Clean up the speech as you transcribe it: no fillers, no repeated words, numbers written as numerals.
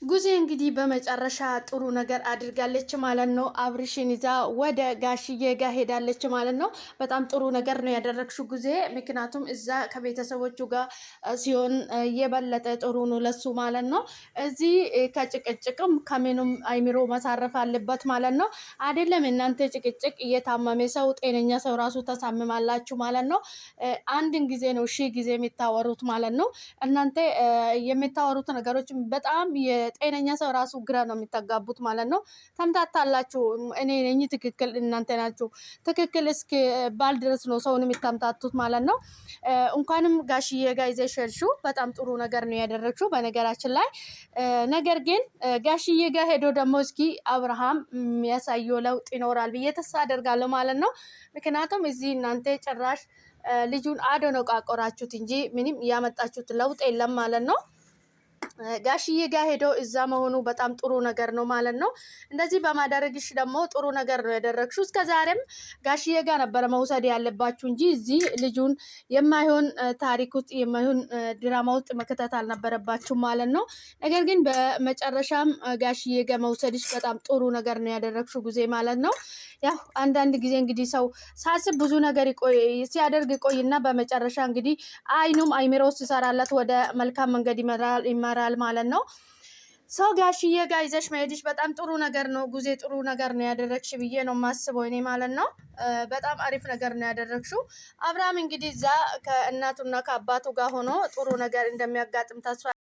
ጉዜ እንግዲህ በመጨረሻ ጥሩ ነገር አድርጋለች ማለት ነው። አብርሽን ይዛ ወደ ጋሽዬ ጋር ሄዳለች ማለት ነው። በጣም ጥሩ ነገር ነው ያደረግሽው ጉዜ። ምክንያቱም እዛ ከቤተሰቦቹ ጋር ሲሆን የበለጠ ጥሩ ነው ለሱ ማለት ነው። እዚህ ከጭቅጭቅም ከምንም አይምሮ መሳረፍ አለበት ማለት ነው። አይደለም እናንተ ጭቅጭቅ እየታመመ ሰው ጤነኛ ሰው ራሱ ተሳምማላችሁ ማለት ነው። አንድን ጊዜ ነው ሺህ ጊዜ የሚታወሩት ማለት ነው። እናንተ የምታወሩት ነገሮች በጣም ጤነኛ ሰው ራሱ ግራ ነው የሚታጋቡት ማለት ነው። ተምታታላችሁ። እኔ ነኝ ትክክል እናንተ ናችሁ ትክክል እስኪ ባል ድረስ ነው ሰውን የሚታምታቱት ማለት ነው። እንኳንም ጋሽዬ ጋር ይዘሽ ሄድሽው በጣም ጥሩ ነገር ነው ያደረግሽው በነገራችን ላይ። ነገር ግን ጋሽዬ ጋር ሄዶ ደግሞ እስኪ አብርሃም የሚያሳየው ለውጥ ይኖራል ብዬ ተስፋ አደርጋለሁ ማለት ነው። ምክንያቱም እዚህ እናንተ ጭራሽ ልጁን አደነቃቆራችሁት እንጂ ምንም ያመጣችሁት ለውጥ የለም ማለት ነው። ጋሽዬ ጋር ሄዶ እዛ መሆኑ በጣም ጥሩ ነገር ነው ማለት ነው። እንደዚህ በማድረግሽ ደግሞ ጥሩ ነገር ነው ያደረግሽው። እስከዛሬም ጋሽዬ ጋር ነበረ መውሰድ ያለባችሁ እንጂ እዚህ ልጁን የማይሆን ታሪክ ውስጥ የማይሆን ድራማ ውስጥ መከተት አልነበረባችሁ ማለት ነው። ነገር ግን በመጨረሻም ጋሽዬ ጋር መውሰድሽ በጣም ጥሩ ነገር ነው ያደረግሽው ጊዜ ማለት ነው። ያው አንዳንድ ጊዜ እንግዲህ ሰው ሳስብ ብዙ ነገር ሲያደርግ ይቆይና በመጨረሻ እንግዲህ አይኑም አይምሮ ሲሰራለት ወደ መልካም መንገድ ይመራል ማለት ነው። ሰው ጋሽዬ ጋር ይዘሽ መሄድሽ በጣም ጥሩ ነገር ነው። ጉዜ ጥሩ ነገር ነው ያደረግሽ ብዬ ነው የማስበው እኔ ማለት ነው። በጣም አሪፍ ነገር ነው ያደረግሽው። አብርሃም እንግዲህ እዛ ከእናቱና ከአባቱ ጋር ሆኖ ጥሩ ነገር እንደሚያጋጥም ተስፋ